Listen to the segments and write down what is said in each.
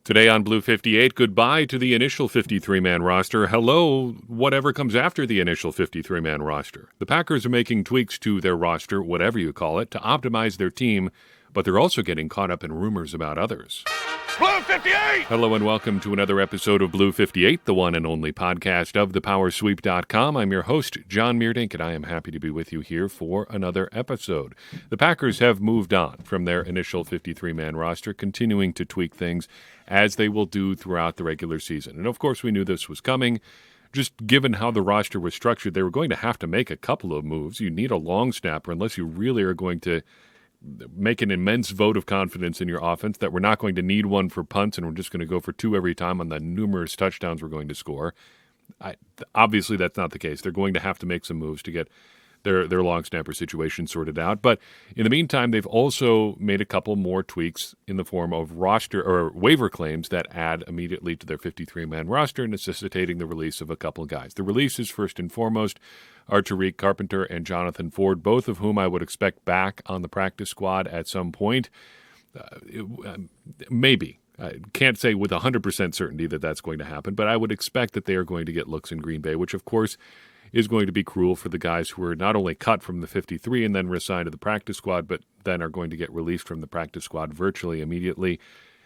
Today on Blue 58, goodbye to the initial 53-man roster. Hello, whatever comes after the initial 53-man roster. The Packers are making tweaks to their roster, whatever you call it, to optimize their team, but they're also getting caught up in rumors about others. Blue 58! Hello and welcome to another episode of Blue 58, the one and only podcast of thepowersweep.com. I'm your host, John Meerdink, and I am happy to be with you here for another episode. The Packers have moved on from their initial 53-man roster, continuing to tweak things as they will do throughout the regular season. And of course, we knew this was coming. Just given how the roster was structured, they were going to have to make a couple of moves. You need a long snapper unless you really are going to make an immense vote of confidence in your offense that we're not going to need one for punts and we're just going to go for two every time on the numerous touchdowns we're going to score. Obviously, that's not the case. They're going to have to make some moves to get their long snapper situation sorted out. But in the meantime, they've also made a couple more tweaks in the form of roster or waiver claims that add immediately to their 53-man roster, necessitating the release of a couple of guys. The releases, first and foremost, are Tariq Carpenter and Jonathan Ford, both of whom I would expect back on the practice squad at some point. Maybe. I can't say with 100% certainty that that's going to happen, but I would expect that they are going to get looks in Green Bay, which, of course, is going to be cruel for the guys who are not only cut from the 53 and then reassigned to the practice squad, but then are going to get released from the practice squad virtually immediately.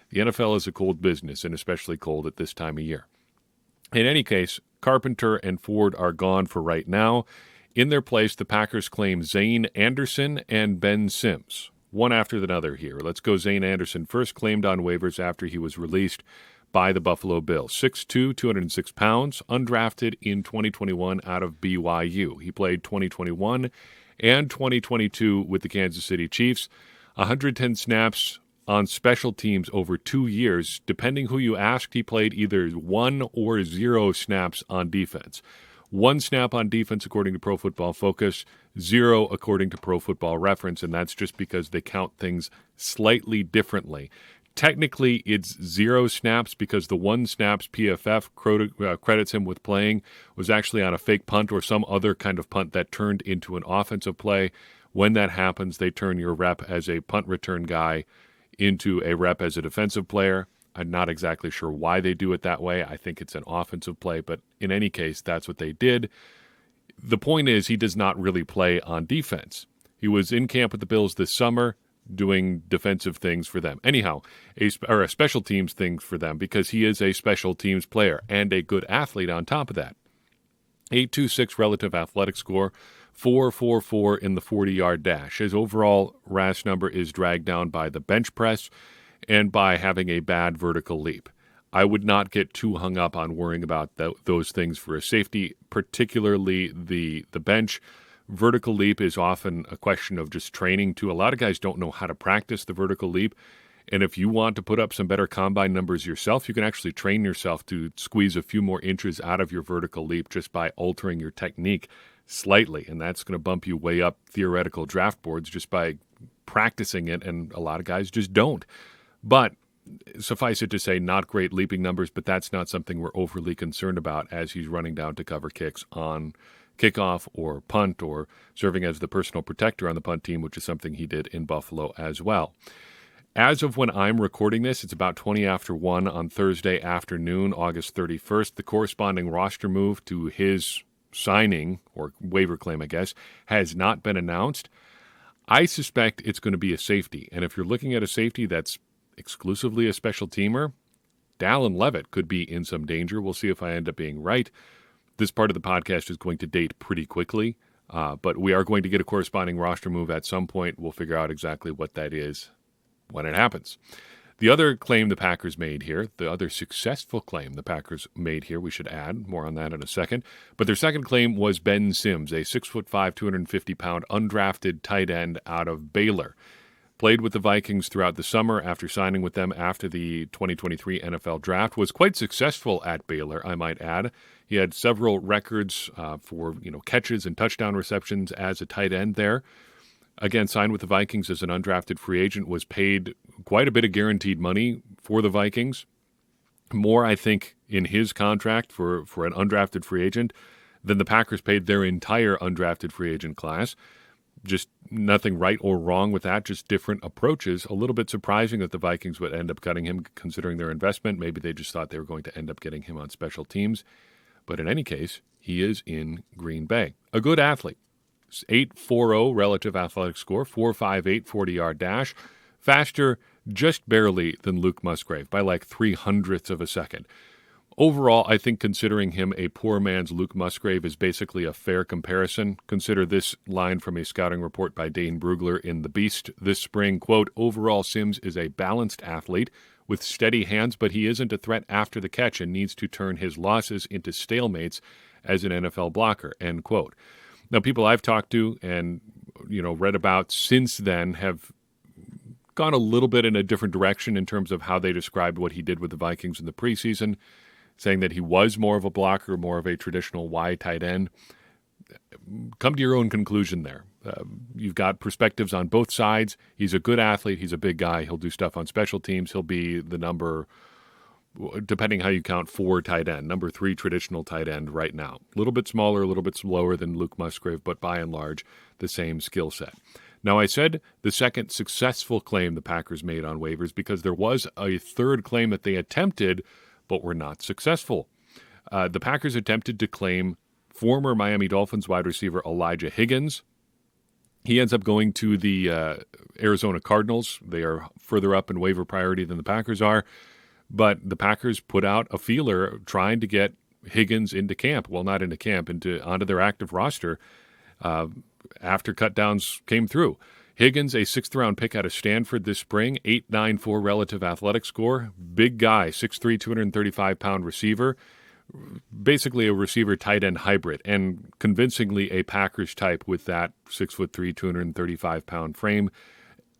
The NFL is a cold business, and especially cold at this time of year. In any case, Carpenter and Ford are gone for right now. In their place, the Packers claim Zane Anderson and Ben Sims. One after the other here. Let's go Zane Anderson first, claimed on waivers after he was released by the Buffalo Bills. 6'2", 206 pounds, undrafted in 2021 out of BYU. He played 2021 and 2022 with the Kansas City Chiefs. 110 snaps on special teams over 2 years. Depending who you asked, he played either 1 or 0 snaps on defense. 1 snap on defense according to Pro Football Focus, 0 according to Pro Football Reference, and that's just because they count things slightly differently. Technically, it's 0 snaps because the 1 snaps PFF credits him with playing was actually on a fake punt or some other kind of punt that turned into an offensive play. When that happens, they turn your rep as a punt return guy into a rep as a defensive player. I'm not exactly sure why they do it that way. I think it's an offensive play, but in any case, that's what they did. The point is he does not really play on defense. He was in camp with the Bills this summer, doing defensive things for them. Anyhow, a special teams thing for them because he is a special teams player and a good athlete on top of that. 8.26 relative athletic score, 4.44 in the 40-yard dash. His overall RAS number is dragged down by the bench press and by having a bad vertical leap. I would not get too hung up on worrying about those things for a safety, particularly the bench. Vertical leap is often a question of just training, too. A lot of guys don't know how to practice the vertical leap, and if you want to put up some better combine numbers yourself, you can actually train yourself to squeeze a few more inches out of your vertical leap just by altering your technique slightly, and that's going to bump you way up theoretical draft boards just by practicing it, and a lot of guys just don't. But suffice it to say, not great leaping numbers, but that's not something we're overly concerned about as he's running down to cover kicks on kickoff or punt or serving as the personal protector on the punt team, which is something he did in Buffalo as well. As of when I'm recording this, it's about 20 after 1 on Thursday afternoon, August 31st. The corresponding roster move to his signing, or waiver claim, I guess, has not been announced. I suspect it's going to be a safety. And if you're looking at a safety that's exclusively a special teamer, Dallin Levitt could be in some danger. We'll see if I end up being right. This part of the podcast is going to date pretty quickly, but we are going to get a corresponding roster move at some point. We'll figure out exactly what that is when it happens. The other claim the Packers made here, the other successful claim the Packers made here, we should add, more on that in a second, but their second claim was Ben Sims, a 6'5", 250-pound undrafted tight end out of Baylor. Played with the Vikings throughout the summer after signing with them after the 2023 NFL Draft. Was quite successful at Baylor, I might add. He had several records for catches and touchdown receptions as a tight end there. Again, signed with the Vikings as an undrafted free agent, was paid quite a bit of guaranteed money for the Vikings. More, I think, in his contract for an undrafted free agent than the Packers paid their entire undrafted free agent class. Just nothing right or wrong with that, just different approaches. A little bit surprising that the Vikings would end up cutting him considering their investment. Maybe they just thought they were going to end up getting him on special teams. But in any case, he is in Green Bay. A good athlete. 8.40 relative athletic score, 4.58 40-yard dash. Faster just barely than Luke Musgrave by like 0.03 of a second. Overall, I think considering him a poor man's Luke Musgrave is basically a fair comparison. Consider this line from a scouting report by Dane Brugler in The Beast this spring. Quote, overall, Sims is a balanced athlete with steady hands, but he isn't a threat after the catch and needs to turn his losses into stalemates as an NFL blocker, end quote. Now, people I've talked to and, read about since then have gone a little bit in a different direction in terms of how they described what he did with the Vikings in the preseason, saying that he was more of a blocker, more of a traditional wide tight end. Come to your own conclusion there. You've got perspectives on both sides. He's a good athlete. He's a big guy. He'll do stuff on special teams. He'll be the number, depending how you count, 4 tight end, number 3 traditional tight end right now. A little bit smaller, a little bit slower than Luke Musgrave, but by and large, the same skill set. Now, I said the second successful claim the Packers made on waivers because there was a third claim that they attempted but were not successful. The Packers attempted to claim former Miami Dolphins wide receiver Elijah Higgins. He ends up going to the Arizona Cardinals. They are further up in waiver priority than the Packers are. But the Packers put out a feeler trying to get Higgins into camp. Well, not into camp, onto their active roster after cutdowns came through. Higgins, a 6th-round pick out of Stanford this spring, 8.94 relative athletic score. Big guy, 6'3", 235-pound receiver. Basically a receiver tight end hybrid, and convincingly a Packers type with that 6'3", 235-pound frame.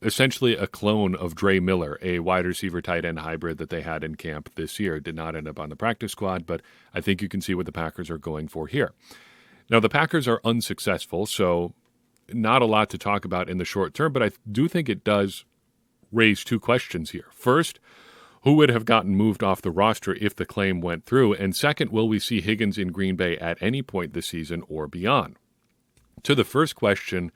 Essentially a clone of Dre Miller, a wide receiver tight end hybrid that they had in camp this year. Did not end up on the practice squad, but I think you can see what the Packers are going for here. Now, the Packers are unsuccessful, so not a lot to talk about in the short term, but I do think it does raise 2 questions here. First, who would have gotten moved off the roster if the claim went through? And second, will we see Higgins in Green Bay at any point this season or beyond? To the first question,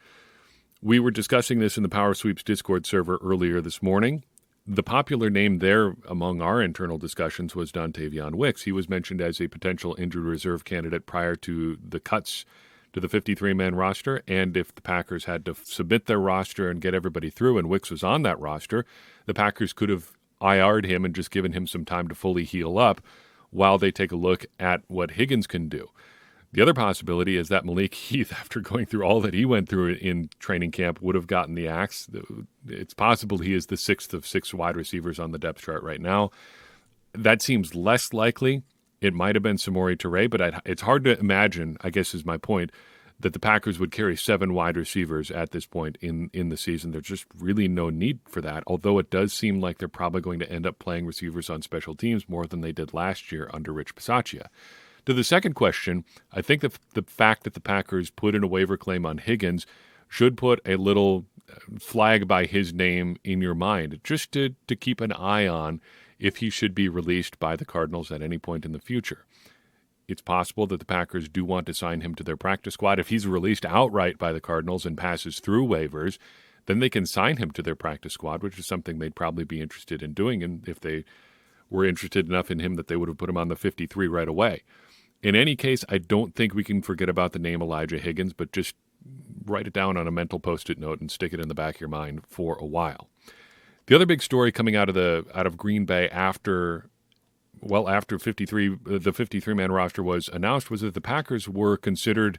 we were discussing this in the Power Sweeps Discord server earlier this morning. The popular name there among our internal discussions was Dontavion Wicks. He was mentioned as a potential injured reserve candidate prior to the cuts to the 53-man roster, and if the Packers had to submit their roster and get everybody through and Wicks was on that roster, the Packers could have IR'd him and just given him some time to fully heal up while they take a look at what Higgins can do. The other possibility is that Malik Heath, after going through all that he went through in training camp, would have gotten the axe. It's possible he is the 6th of 6 wide receivers on the depth chart right now. That seems less likely. It might have been Samori Toure, but it's hard to imagine, I guess is my point, that the Packers would carry 7 wide receivers at this point in the season. There's just really no need for that, although it does seem like they're probably going to end up playing receivers on special teams more than they did last year under Rich Bisaccia. To the second question, I think the fact that the Packers put in a waiver claim on Higgins should put a little flag by his name in your mind, just to keep an eye on if he should be released by the Cardinals at any point in the future. It's possible that the Packers do want to sign him to their practice squad. If he's released outright by the Cardinals and passes through waivers, then they can sign him to their practice squad, which is something they'd probably be interested in doing. And if they were interested enough in him that they would have put him on the 53 right away. In any case, I don't think we can forget about the name Elijah Higgins, but just write it down on a mental Post-it note and stick it in the back of your mind for a while. The other big story coming out of Green Bay after the 53-man roster was announced was that the Packers were considered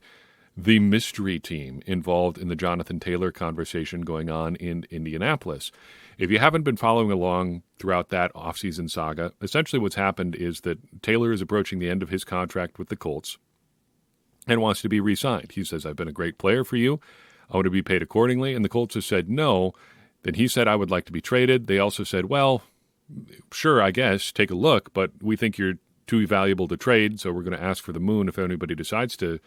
the mystery team involved in the Jonathan Taylor conversation going on in Indianapolis. If you haven't been following along throughout that offseason saga, essentially what's happened is that Taylor is approaching the end of his contract with the Colts and wants to be re-signed. He says, I've been a great player for you. I want to be paid accordingly. And the Colts have said no. Then he said, I would like to be traded. They also said, well, sure, I guess, take a look, but we think you're too valuable to trade, so we're going to ask for the moon if anybody decides to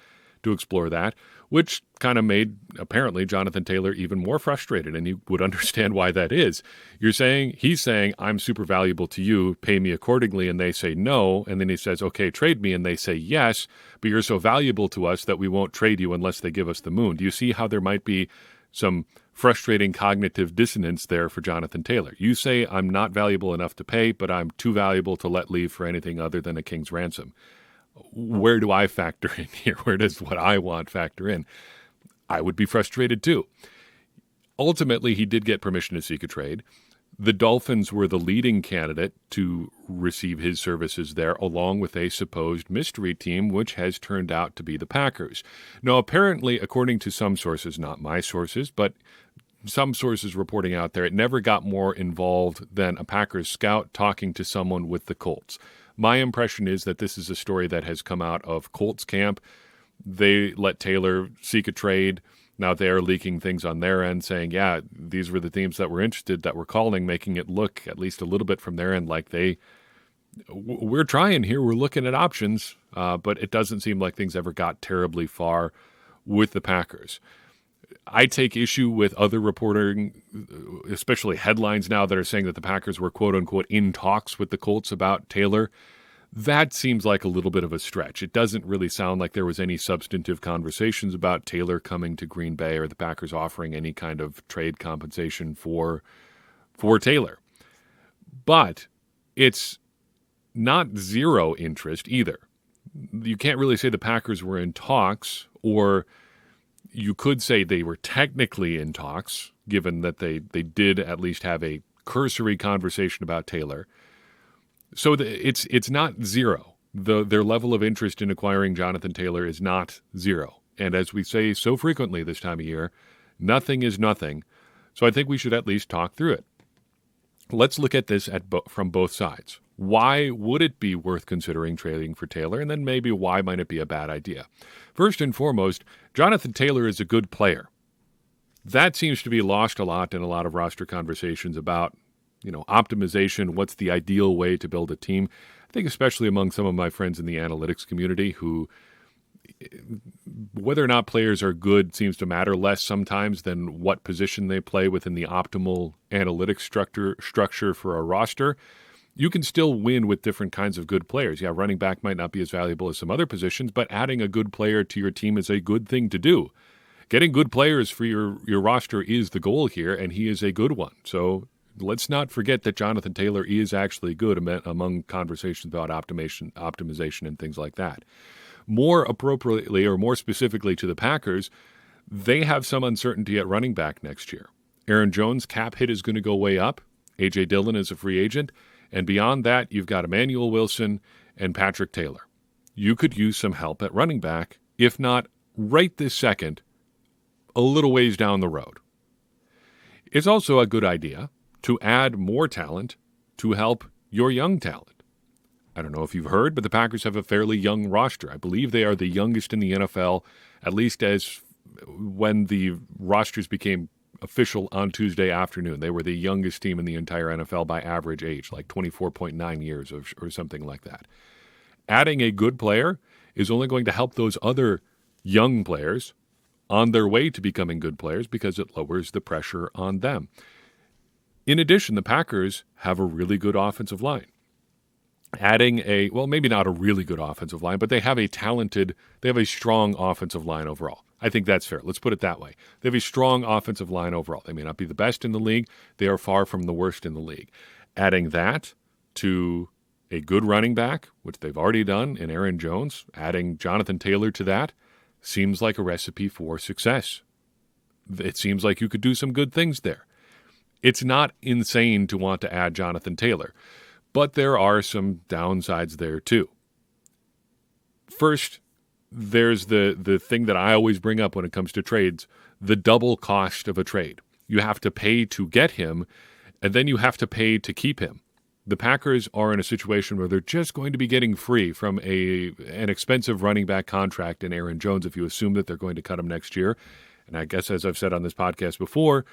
to explore that, which kind of made, apparently, Jonathan Taylor even more frustrated, and you would understand why that is. He's saying, I'm super valuable to you, pay me accordingly, and they say no, and then he says, okay, trade me, and they say yes, but you're so valuable to us that we won't trade you unless they give us the moon. Do you see how there might be some frustrating cognitive dissonance there for Jonathan Taylor? You say, I'm not valuable enough to pay, but I'm too valuable to let leave for anything other than a king's ransom. Where do I factor in here? Where does what I want factor in? I would be frustrated too. Ultimately, he did get permission to seek a trade. The Dolphins were the leading candidate to receive his services there, along with a supposed mystery team, which has turned out to be the Packers. Now, apparently, according to some sources, not my sources, but some sources reporting out there, it never got more involved than a Packers scout talking to someone with the Colts. My impression is that this is a story that has come out of Colts camp. They let Taylor seek a trade. Now they're leaking things on their end, saying, yeah, these were the teams that were interested, that were calling, making it look at least a little bit from their end like we're trying here, we're looking at options, but it doesn't seem like things ever got terribly far with the Packers. I take issue with other reporting, especially headlines now that are saying that the Packers were quote-unquote in talks with the Colts about Taylor. That seems like a little bit of a stretch. It doesn't really sound like there was any substantive conversations about Taylor coming to Green Bay or the Packers offering any kind of trade compensation for Taylor. But it's not zero interest either. You can't really say the Packers were in talks, or you could say they were technically in talks, given that they did at least have a cursory conversation about Taylor. So it's not zero. Their level of interest in acquiring Jonathan Taylor is not zero. And as we say so frequently this time of year, nothing is nothing. So I think we should at least talk through it. Let's look at this from both sides. Why would it be worth considering trading for Taylor? And then maybe why might it be a bad idea? First and foremost, Jonathan Taylor is a good player. That seems to be lost a lot in a lot of roster conversations about, optimization. What's the ideal way to build a team? I think especially among some of my friends in the analytics community who, whether or not players are good seems to matter less sometimes than what position they play within the optimal analytics structure for a roster. You can still win with different kinds of good players. Yeah, running back might not be as valuable as some other positions, but adding a good player to your team is a good thing to do. Getting good players for your roster is the goal here, and he is a good one. So let's not forget that Jonathan Taylor is actually good among conversations about optimization and things like that. More appropriately, or more specifically to the Packers, they have some uncertainty at running back next year. Aaron Jones' cap hit is going to go way up. A.J. Dillon is a free agent. And beyond that, you've got Emmanuel Wilson and Patrick Taylor. You could use some help at running back, if not right this second, a little ways down the road. It's also a good idea to add more talent to help your young talent. I don't know if you've heard, but the Packers have a fairly young roster. I believe they are the youngest in the NFL, at least as when the rosters became official on Tuesday afternoon. They were the youngest team in the entire NFL by average age, like 24.9 years or something like that. Adding a good player is only going to help those other young players on their way to becoming good players because it lowers the pressure on them. In addition, the Packers have a really good offensive line. Adding maybe not a really good offensive line, but they have a strong offensive line overall. I think that's fair. Let's put it that way. They have a strong offensive line overall. They may not be the best in the league. They are far from the worst in the league. Adding that to a good running back, which they've already done in Aaron Jones, adding Jonathan Taylor to that, seems like a recipe for success. It seems like you could do some good things there. It's not insane to want to add Jonathan Taylor, but there are some downsides there too. First, there's the thing that I always bring up when it comes to trades, the double cost of a trade. You have to pay to get him, and then you have to pay to keep him. The Packers are in a situation where they're just going to be getting free from an expensive running back contract in Aaron Jones if you assume that they're going to cut him next year. And I guess, as I've said on this podcast before,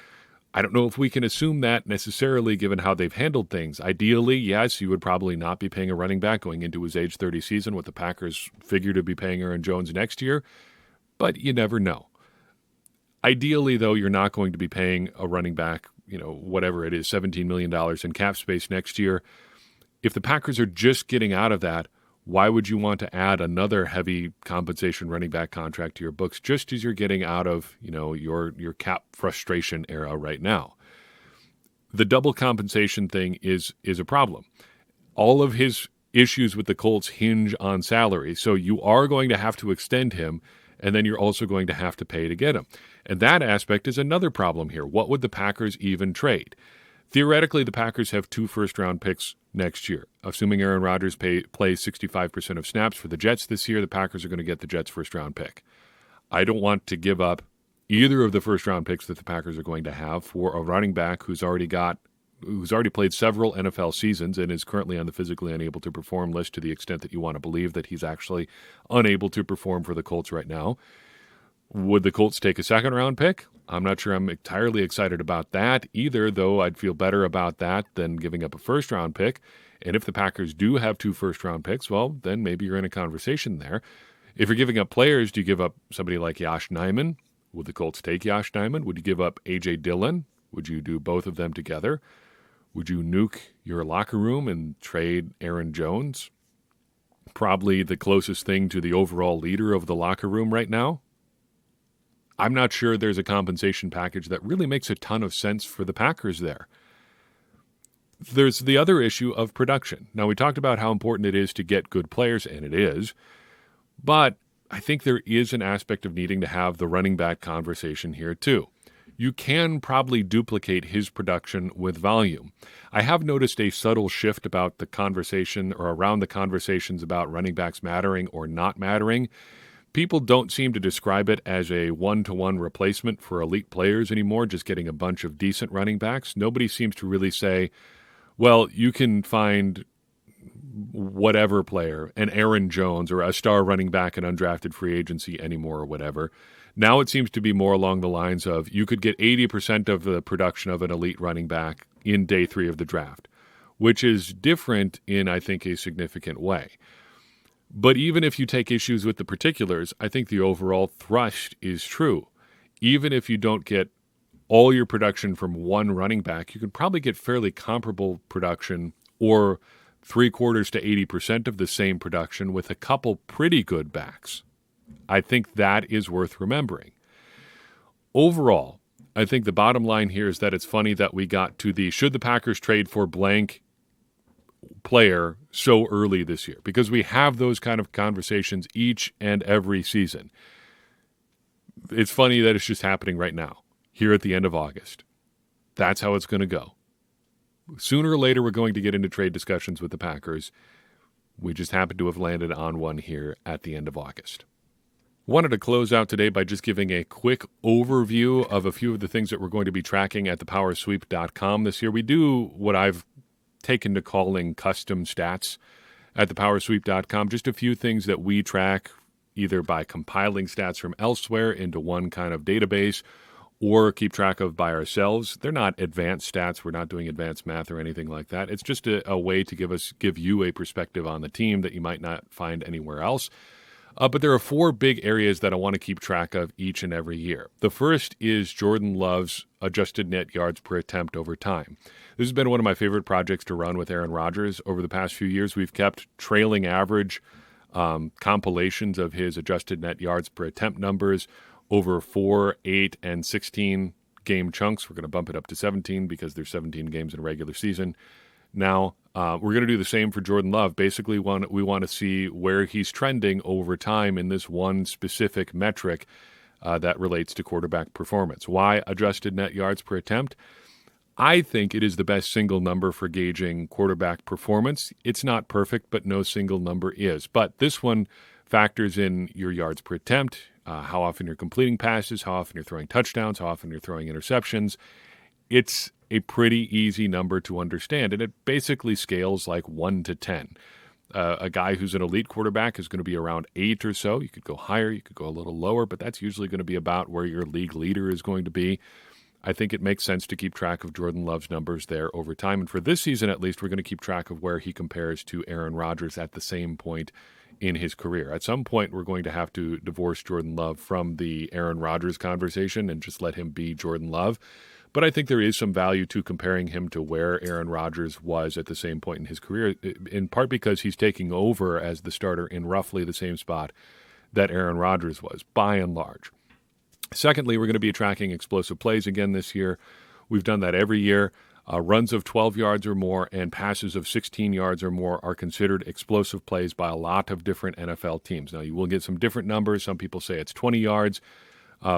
I don't know if we can assume that necessarily given how they've handled things. Ideally, yes, you would probably not be paying a running back going into his age 30 season, what the Packers figure to be paying Aaron Jones next year. but you never know. Ideally, though, you're not going to be paying a running back, whatever it is, $17 million in cap space next year. If the Packers are just getting out of that, why would you want to add another heavy compensation running back contract to your books just as you're getting out of, your cap frustration era right now? The double compensation thing is a problem. All of his issues with the Colts hinge on salary, so you are going to have to extend him, and then you're also going to have to pay to get him. And that aspect is another problem here. What would the Packers even trade? Theoretically, the Packers have 2 first-round picks next year. Assuming Aaron Rodgers plays 65% of snaps for the Jets this year, the Packers are going to get the Jets' first-round pick. I don't want to give up either of the first-round picks that the Packers are going to have for a running back who's already played several NFL seasons and is currently on the physically unable to perform list, to the extent that you want to believe that he's actually unable to perform for the Colts right now. Would the Colts take a second-round pick? I'm not sure I'm entirely excited about that either, though I'd feel better about that than giving up a first-round pick. And if the Packers do have 2 first-round picks, well, then maybe you're in a conversation there. If you're giving up players, do you give up somebody like Josh Nijman? Would the Colts take Josh Nijman? Would you give up A.J. Dillon? Would you do both of them together? Would you nuke your locker room and trade Aaron Jones? Probably the closest thing to the overall leader of the locker room right now. I'm not sure there's a compensation package that really makes a ton of sense for the Packers there. There's the other issue of production. Now, we talked about how important it is to get good players, and it is, but I think there is an aspect of needing to have the running back conversation here too. You can probably duplicate his production with volume. I have noticed a subtle shift about the conversation, or around the conversations about running backs mattering or not mattering. People don't seem to describe it as a one-to-one replacement for elite players anymore, just getting a bunch of decent running backs. Nobody seems to really say, well, you can find whatever player, an Aaron Jones or a star running back in undrafted free agency anymore or whatever. Now it seems to be more along the lines of you could get 80% of the production of an elite running back in day 3 of the draft, which is different in, I think, a significant way. But even if you take issues with the particulars, I think the overall thrust is true. Even if you don't get all your production from one running back, you can probably get fairly comparable production, or 3/4 to 80% of the same production with a couple pretty good backs. I think that is worth remembering. Overall, I think the bottom line here is that it's funny that we got to the should the Packers trade for blank player so early this year, because we have those kind of conversations each and every season. It's funny that it's just happening right now, here at the end of August. That's how it's going to go. Sooner or later, we're going to get into trade discussions with the Packers. We just happen to have landed on one here at the end of August. Wanted to close out today by just giving a quick overview of a few of the things that we're going to be tracking at thepowersweep.com this year. We do what I've taken to calling custom stats at thepowersweep.com, just a few things that we track either by compiling stats from elsewhere into one kind of database or keep track of by ourselves. They're not advanced stats. We're not doing advanced math or anything like that. It's just a way to give you a perspective on the team that you might not find anywhere else. But there are 4 big areas that I want to keep track of each and every year. The first is Jordan Love's adjusted net yards per attempt over time. This has been one of my favorite projects to run with Aaron Rodgers. Over the past few years, we've kept trailing average compilations of his adjusted net yards per attempt numbers over 4, 8, and 16 game chunks. We're going to bump it up to 17 because there's 17 games in a regular season. Now, we're going to do the same for Jordan Love. Basically, we want to see where he's trending over time in this one specific metric that relates to quarterback performance. Why adjusted net yards per attempt? I think it is the best single number for gauging quarterback performance. It's not perfect, but no single number is. But this one factors in your yards per attempt, how often you're completing passes, how often you're throwing touchdowns, how often you're throwing interceptions. It's a pretty easy number to understand, and it basically scales like 1 to 10. A guy who's an elite quarterback is going to be around 8 or so. You could go higher, you could go a little lower, but that's usually going to be about where your league leader is going to be. I think it makes sense to keep track of Jordan Love's numbers there over time. And for this season, at least, we're going to keep track of where he compares to Aaron Rodgers at the same point in his career. At some point, we're going to have to divorce Jordan Love from the Aaron Rodgers conversation and just let him be Jordan Love. But I think there is some value to comparing him to where Aaron Rodgers was at the same point in his career, in part because he's taking over as the starter in roughly the same spot that Aaron Rodgers was, by and large. Secondly, we're going to be tracking explosive plays again this year. We've done that every year. Runs of 12 yards or more and passes of 16 yards or more are considered explosive plays by a lot of different NFL teams. Now, you will get some different numbers. Some people say it's 20 yards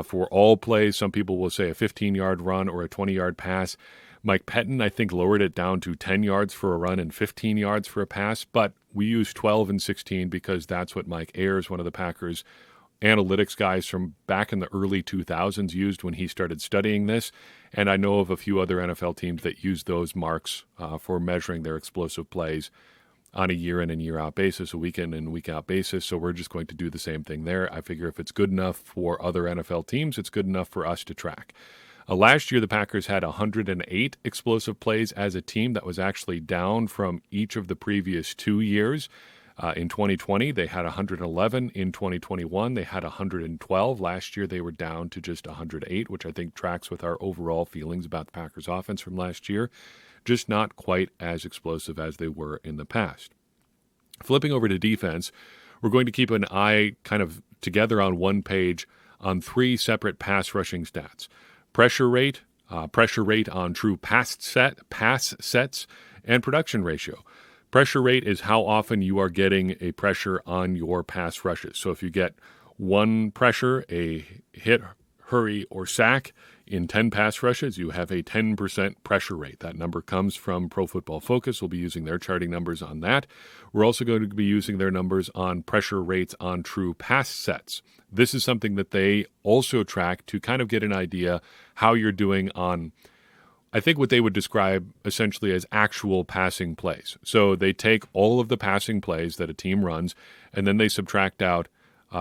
for all plays. Some people will say a 15-yard run or a 20-yard pass. Mike Pettin, I think, lowered it down to 10 yards for a run and 15 yards for a pass, but we use 12 and 16 because that's what Mike Ayers, one of the Packers analytics guys from back in the early 2000s, used when he started studying this. And I know of a few other NFL teams that use those marks for measuring their explosive plays on a year in and year out basis, a week in and week out basis. So we're just going to do the same thing there. I figure if it's good enough for other NFL teams, it's good enough for us to track. Last year, the Packers had 108 explosive plays as a team. That was actually down from each of the previous 2 years. In 2020, they had 111. In 2021, they had 112. Last year, they were down to just 108, which I think tracks with our overall feelings about the Packers' offense from last year. Just not quite as explosive as they were in the past. Flipping over to defense, we're going to keep an eye kind of together on one page on 3 separate pass rushing stats. Pressure rate on true pass sets, and production ratio. Pressure rate is how often you are getting a pressure on your pass rushes. So if you get 1 pressure, a hit, hurry, or sack in 10 pass rushes, you have a 10% pressure rate. That number comes from Pro Football Focus. We'll be using their charting numbers on that. We're also going to be using their numbers on pressure rates on true pass sets. This is something that they also track to kind of get an idea how you're doing on, I think, what they would describe essentially as actual passing plays. So they take all of the passing plays that a team runs, and then they subtract out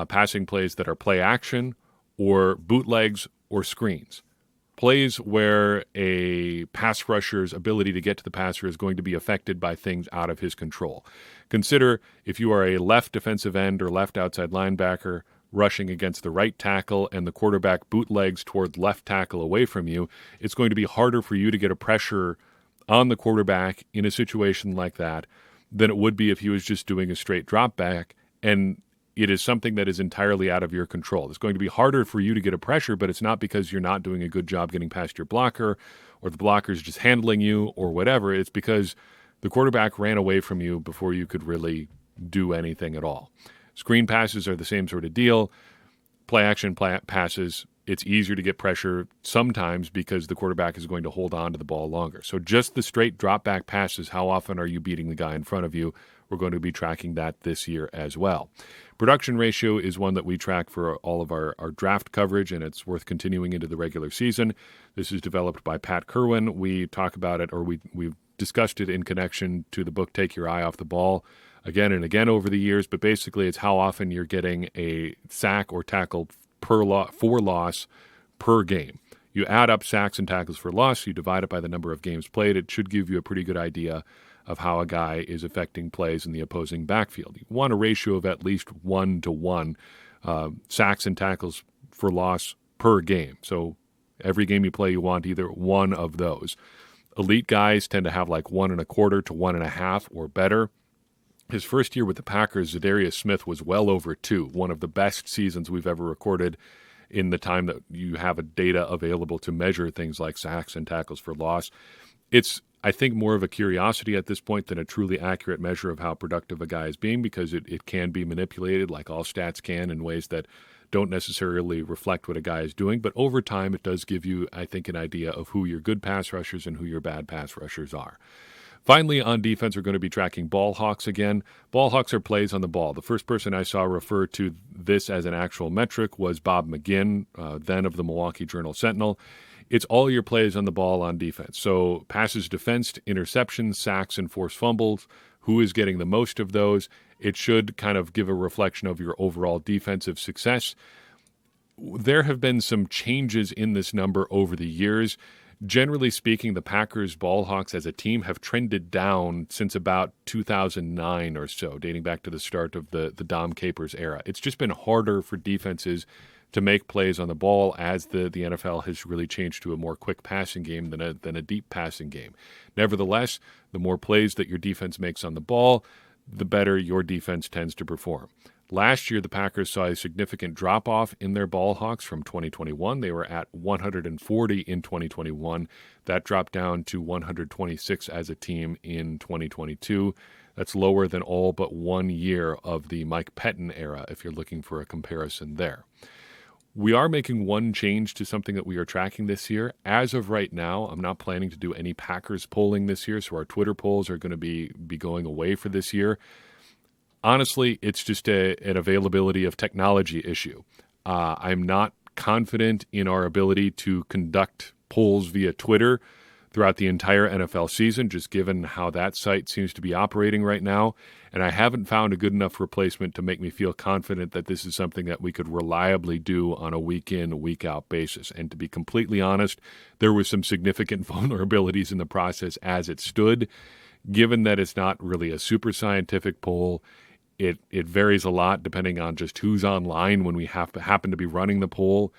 passing plays that are play action or bootlegs or screens. Plays where a pass rusher's ability to get to the passer is going to be affected by things out of his control. Consider if you are a left defensive end or left outside linebacker rushing against the right tackle and the quarterback bootlegs toward left tackle away from you, it's going to be harder for you to get a pressure on the quarterback in a situation like that than it would be if he was just doing a straight drop back, and it is something that is entirely out of your control. It's going to be harder for you to get a pressure, but it's not because you're not doing a good job getting past your blocker or the blocker is just handling you or whatever. It's because the quarterback ran away from you before you could really do anything at all. Screen passes are the same sort of deal. Play action passes, it's easier to get pressure sometimes because the quarterback is going to hold on to the ball longer. So just the straight drop back passes, how often are you beating the guy in front of you? We're going to be tracking that this year as well. Production ratio is one that we track for all of our draft coverage, and it's worth continuing into the regular season. This is developed by Pat Kerwin. We talk about it, or we've discussed it in connection to the book Take Your Eye Off the Ball again and again over the years, but basically it's how often you're getting a sack or tackle for loss per game. You add up sacks and tackles for loss, you divide it by the number of games played. It should give you a pretty good idea of how a guy is affecting plays in the opposing backfield. You want a ratio of at least 1-to-1 sacks and tackles for loss per game. So every game you play, you want either one of those. Elite guys tend to have like 1.25 to 1.5 or better. His first year with the Packers, Zadarius Smith was well over 2, one of the best seasons we've ever recorded in the time that you have a data available to measure things like sacks and tackles for loss. It's, I think, more of a curiosity at this point than a truly accurate measure of how productive a guy is being, because it can be manipulated like all stats can in ways that don't necessarily reflect what a guy is doing. But over time, it does give you, I think, an idea of who your good pass rushers and who your bad pass rushers are. Finally, on defense, we're going to be tracking ball hawks again. Ball hawks are plays on the ball. The first person I saw refer to this as an actual metric was Bob McGinn, then of the Milwaukee Journal-Sentinel. It's all your plays on the ball on defense. So passes defensed, interceptions, sacks, and forced fumbles. Who is getting the most of those? It should kind of give a reflection of your overall defensive success. There have been some changes in this number over the years. generally speaking, the Packers ball hawks as a team have trended down since about 2009 or so, dating back to the start of the Dom Capers era. It's just been harder for defenses to make plays on the ball as the NFL has really changed to a more quick passing game than a deep passing game. Nevertheless, the more plays that your defense makes on the ball, the better your defense tends to perform. Last year, the Packers saw a significant drop-off in their ball hawks from 2021. They were at 140 in 2021. That dropped down to 126 as a team in 2022. That's lower than all but 1 year of the Mike Pettin era, if you're looking for a comparison there. We are making one change to something that we are tracking this year. As of right now, I'm not planning to do any Packers polling this year, so our Twitter polls are going to be going away for this year. Honestly, it's just an availability of technology issue. I'm not confident in our ability to conduct polls via Twitter throughout the entire NFL season, just given how that site seems to be operating right now. And I haven't found a good enough replacement to make me feel confident that this is something that we could reliably do on a week-in, week-out basis. And to be completely honest, there were some significant vulnerabilities in the process as it stood. Given that it's not really a super scientific poll, it varies a lot depending on just who's online when we happen to be running the poll.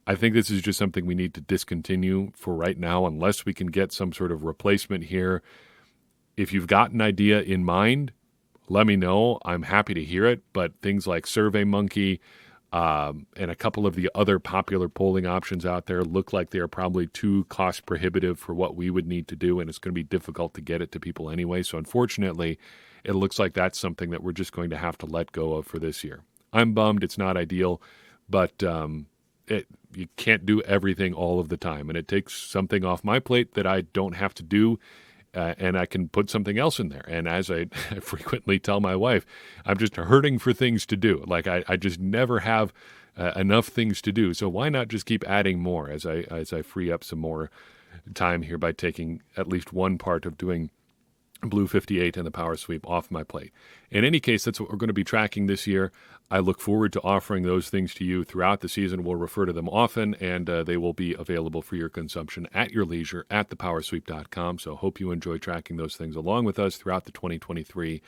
I think this is just something we need to discontinue for right now unless we can get some sort of replacement here. If you've got an idea in mind, let me know. I'm happy to hear it, but things like SurveyMonkey and a couple of the other popular polling options out there look like they are probably too cost prohibitive for what we would need to do, and it's going to be difficult to get it to people anyway. So unfortunately, it looks like that's something that we're just going to have to let go of for this year. I'm bummed. It's not ideal, but you can't do everything all of the time, and it takes something off my plate that I don't have to do, and I can put something else in there. And as I frequently tell my wife, I'm just hurting for things to do. Like I just never have enough things to do. So why not just keep adding more as I free up some more time here by taking at least one part of doing Blue 58 and the Power Sweep off my plate. In any case, that's what we're going to be tracking this year. I look forward to offering those things to you throughout the season. We'll refer to them often, and they will be available for your consumption at your leisure at thepowersweep.com. So hope you enjoy tracking those things along with us throughout the 2023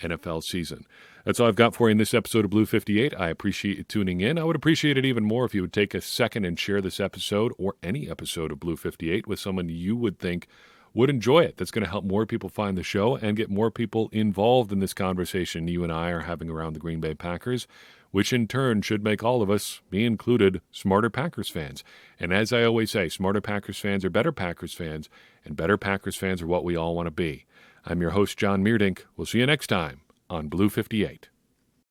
NFL season. That's all I've got for you in this episode of Blue 58. I appreciate you tuning in. I would appreciate it even more if you would take a second and share this episode or any episode of Blue 58 with someone you would think would enjoy it. That's going to help more people find the show and get more people involved in this conversation you and I are having around the Green Bay Packers, which in turn should make all of us, me included, smarter Packers fans. And as I always say, smarter Packers fans are better Packers fans, and better Packers fans are what we all want to be. I'm your host, John Meerdink. We'll see you next time on Blue 58.